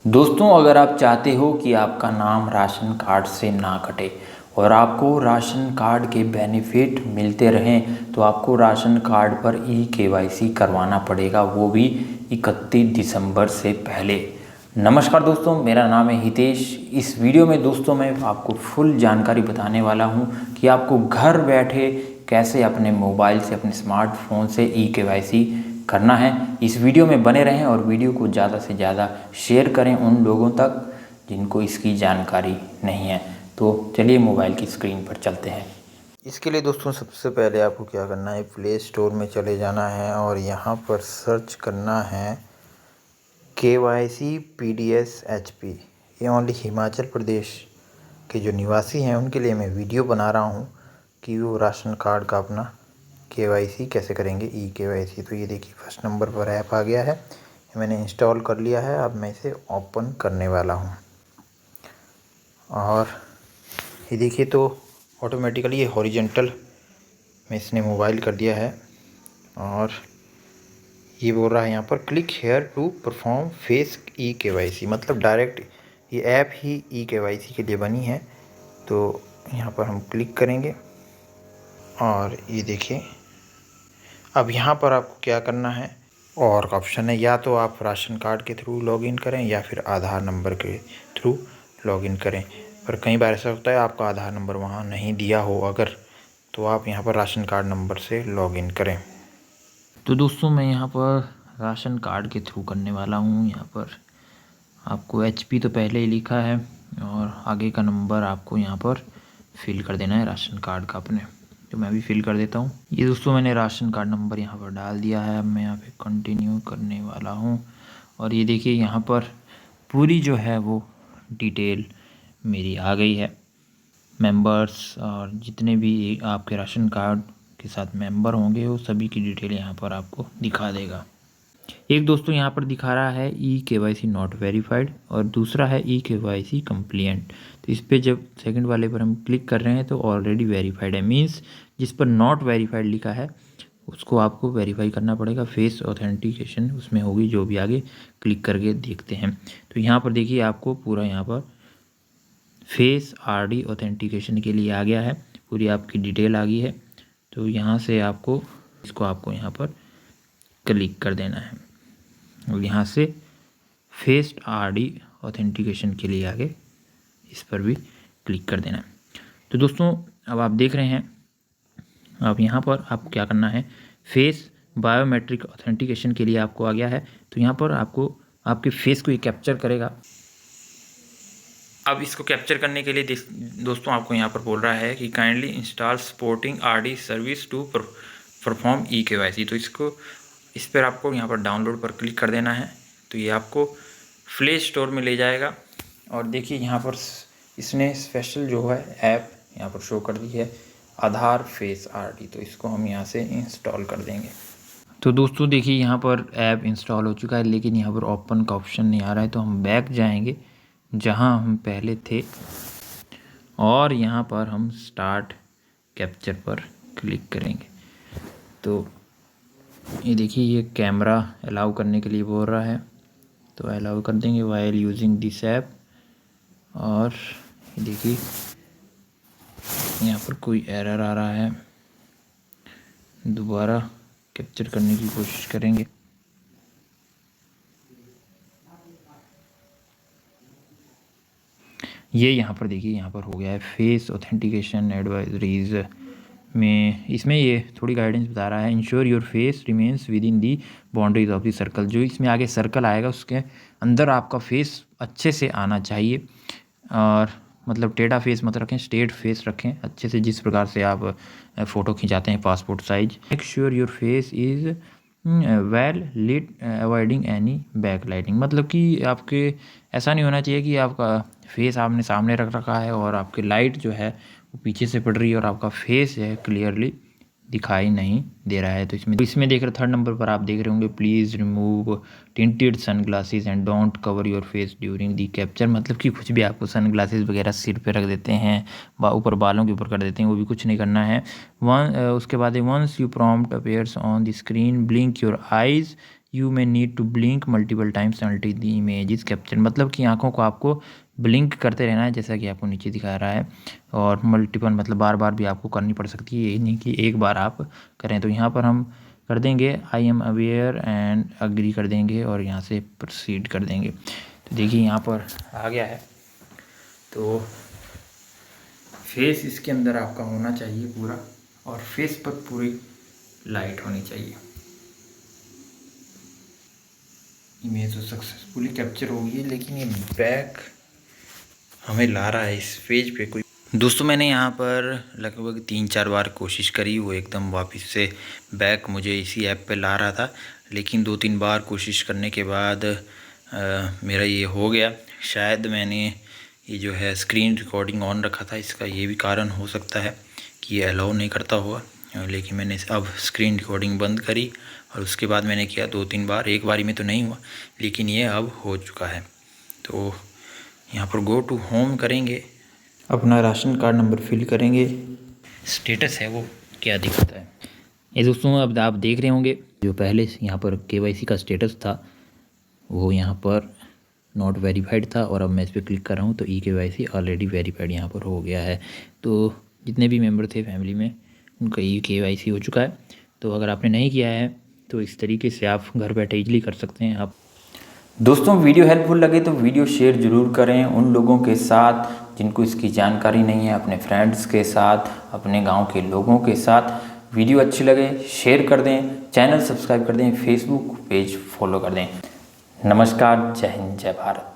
दोस्तों, अगर आप चाहते हो कि आपका नाम राशन कार्ड से ना कटे और आपको राशन कार्ड के बेनिफिट मिलते रहें, तो आपको राशन कार्ड पर ई-केवाईसी करवाना पड़ेगा, वो भी 31 दिसंबर से पहले। नमस्कार दोस्तों, मेरा नाम है हितेश। इस वीडियो में दोस्तों मैं आपको फुल जानकारी बताने वाला हूं कि आपको घर बैठे कैसे अपने मोबाइल से, अपने स्मार्टफोन से ई-केवाईसी करना है। इस वीडियो में बने रहें और वीडियो को ज़्यादा से ज़्यादा शेयर करें उन लोगों तक जिनको इसकी जानकारी नहीं है। तो चलिए मोबाइल की स्क्रीन पर चलते हैं। इसके लिए दोस्तों सबसे पहले आपको क्या करना है, प्ले स्टोर में चले जाना है और यहाँ पर सर्च करना है KYC PDS HP। ये ओनली हिमाचल प्रदेश के जो निवासी हैं उनके लिए मैं वीडियो बना रहा हूँ कि वो राशन कार्ड का अपना KYC कैसे करेंगे, ई-KYC। तो ये देखिए फर्स्ट नंबर पर ऐप आ गया है, ये मैंने इंस्टॉल कर लिया है। अब मैं इसे ओपन करने वाला हूँ और ये देखिए तो ऑटोमेटिकली ये हॉरिजेंटल में इसने मोबाइल कर दिया है और ये बोल रहा है यहाँ पर click here to perform face ई-KYC। मतलब डायरेक्ट ये ऐप ही ई-KYC के लिए बनी है। तो यहाँ पर हम क्लिक करेंगे और ये देखिए अब यहाँ पर आपको क्या करना है, और ऑप्शन है या तो आप राशन कार्ड के थ्रू लॉगिन करें या फिर आधार नंबर के थ्रू लॉगिन करें। पर कई बार ऐसा होता है आपका आधार नंबर वहाँ नहीं दिया हो अगर, तो आप यहाँ पर राशन कार्ड नंबर से लॉगिन करें। तो दोस्तों मैं यहाँ पर राशन कार्ड के थ्रू करने वाला हूँ। यहाँ पर आपको HP तो पहले ही लिखा है और आगे का नंबर आपको यहाँ पर फिल कर देना है राशन कार्ड का अपने। तो मैं भी फिल कर देता हूँ। ये दोस्तों मैंने राशन कार्ड नंबर यहाँ पर डाल दिया है। अब मैं यहाँ पे कंटिन्यू करने वाला हूँ और ये देखिए यहाँ पर पूरी जो है वो डिटेल मेरी आ गई है। मेंबर्स और जितने भी आपके राशन कार्ड के साथ मेंबर होंगे वो सभी की डिटेल यहाँ पर आपको दिखा देगा। एक दोस्तों यहाँ पर दिखा रहा है ई-KYC नॉट वेरीफाइड और दूसरा है ई-KYC कंप्लीट। तो इस पे जब सेकंड वाले पर हम क्लिक कर रहे हैं तो ऑलरेडी वेरीफाइड है, मींस जिस पर नॉट वेरीफाइड लिखा है उसको आपको वेरीफाई करना पड़ेगा। फेस ऑथेंटिकेशन उसमें होगी, जो भी आगे क्लिक करके देखते हैं। तो यहाँ पर देखिए आपको पूरा यहाँ पर फेस RD ऑथेंटिकेशन के लिए आ गया है, पूरी आपकी डिटेल आ गई है। तो यहाँ से आपको आपको यहाँ पर क्लिक कर देना है और यहाँ से फेस RD ऑथेंटिकेशन के लिए आगे इस पर भी क्लिक कर देना है। तो दोस्तों अब आप देख रहे हैं, अब यहाँ पर आपको क्या करना है, फेस बायोमेट्रिक ऑथेंटिकेशन के लिए आपको आ गया है। तो यहाँ पर आपको आपके फेस को ये कैप्चर करेगा। अब इसको कैप्चर करने के लिए दोस्तों आपको यहाँ पर बोल रहा है कि kindly install supporting RD service to perform ई-KYC। तो इस पर आपको यहाँ पर डाउनलोड पर क्लिक कर देना है। तो ये आपको प्ले स्टोर में ले जाएगा और देखिए यहाँ पर इसने स्पेशल जो है ऐप यहाँ पर शो कर दी है, आधार फेस RD। तो इसको हम यहाँ से इंस्टॉल कर देंगे। तो दोस्तों देखिए यहाँ पर ऐप इंस्टॉल हो चुका है, लेकिन यहाँ पर ओपन का ऑप्शन नहीं आ रहा है। तो हम बैक जाएंगे जहाँ हम पहले थे और यहाँ पर हम स्टार्ट कैप्चर पर क्लिक करेंगे। तो ये देखिए ये कैमरा अलाउ करने के लिए बोल रहा है, तो अलाउ कर देंगे वाइल यूजिंग दिस ऐप। और ये देखिए यहाँ पर कोई एरर आ रहा है, दोबारा कैप्चर करने की कोशिश करेंगे। ये यहाँ पर देखिए यहाँ पर हो गया है फेस ऑथेंटिकेशन एडवाइजरीज में। इसमें ये थोड़ी गाइडेंस बता रहा है, ensure your face remains with in the boundaries of the circle. जो इसमें आगे सर्कल आएगा उसके अंदर आपका फेस अच्छे से आना चाहिए, और मतलब टेढ़ा फेस मत रखें, स्ट्रेट फेस रखें अच्छे से, जिस प्रकार से आप फ़ोटो खिंचाते हैं passport size. Make sure your face is well lit avoiding any backlighting. मतलब कि आपके ऐसा नहीं होना चाहिए कि आपका फेस आपने सामने रख रखा है और आपकी लाइट जो है वो पीछे से पड़ रही है और आपका फेस है क्लियरली दिखाई नहीं दे रहा है। तो इसमें देख रहे थर्ड नंबर पर आप देख रहे होंगे, please remove tinted sunglasses and don't cover your face during the capture. मतलब कि कुछ भी आपको सन ग्लासेज वगैरह सिर पे रख देते हैं, ऊपर बालों के ऊपर कर देते हैं, वो भी कुछ नहीं करना है। उसके बाद once you prompt appears on the screen blink your eyes you may need to blink multiple times until the image is capture, मतलब कि आँखों को आपको ब्लिंक करते रहना है, जैसा कि आपको नीचे दिखा रहा है। और मल्टीपल मतलब बार बार भी आपको करनी पड़ सकती है, ये नहीं कि एक बार आप करें। तो यहाँ पर हम कर देंगे I am aware and agree कर देंगे और यहाँ से प्रोसीड कर देंगे। तो देखिए यहाँ पर आ गया है। तो फेस इसके अंदर आपका होना चाहिए पूरा, और फेस पर पूरी लाइट होनी चाहिए। इमेज तो सक्सेसफुली कैप्चर हो गई है, लेकिन ये बैक हमें ला रहा है इस पेज पे कोई। दोस्तों मैंने यहाँ पर लगभग 3-4 बार कोशिश करी, वो एकदम वापस से बैक मुझे इसी ऐप पे ला रहा था, लेकिन 2-3 बार कोशिश करने के बाद मेरा ये हो गया। शायद मैंने ये जो है स्क्रीन रिकॉर्डिंग ऑन रखा था, इसका ये भी कारण हो सकता है कि ये अलाउ नहीं करता हुआ। लेकिन मैंने अब स्क्रीन रिकॉर्डिंग बंद करी और उसके बाद मैंने किया 2-3 बार, एक बारी में तो नहीं हुआ, लेकिन ये अब हो चुका है। तो यहाँ पर गो टू होम करेंगे, अपना राशन कार्ड नंबर फिल करेंगे, स्टेटस है वो क्या दिखाता है। ये दोस्तों अब आप देख रहे होंगे जो पहले यहाँ पर KYC का स्टेटस था वो यहाँ पर नॉट वेरीफाइड था, और अब मैं इस पर क्लिक कर रहा हूँ तो eKYC ऑलरेडी वेरीफाइड यहाँ पर हो गया है। तो जितने भी मेंबर थे फैमिली में उनका eKYC हो चुका है। तो अगर आपने नहीं किया है तो इस तरीके से आप घर बैठे इजली कर सकते हैं। आप दोस्तों वीडियो हेल्पफुल लगे तो वीडियो शेयर ज़रूर करें उन लोगों के साथ जिनको इसकी जानकारी नहीं है, अपने फ्रेंड्स के साथ, अपने गांव के लोगों के साथ। वीडियो अच्छी लगे शेयर कर दें, चैनल सब्सक्राइब कर दें, फेसबुक पेज फॉलो कर दें। नमस्कार, जय हिंद, जय भारत।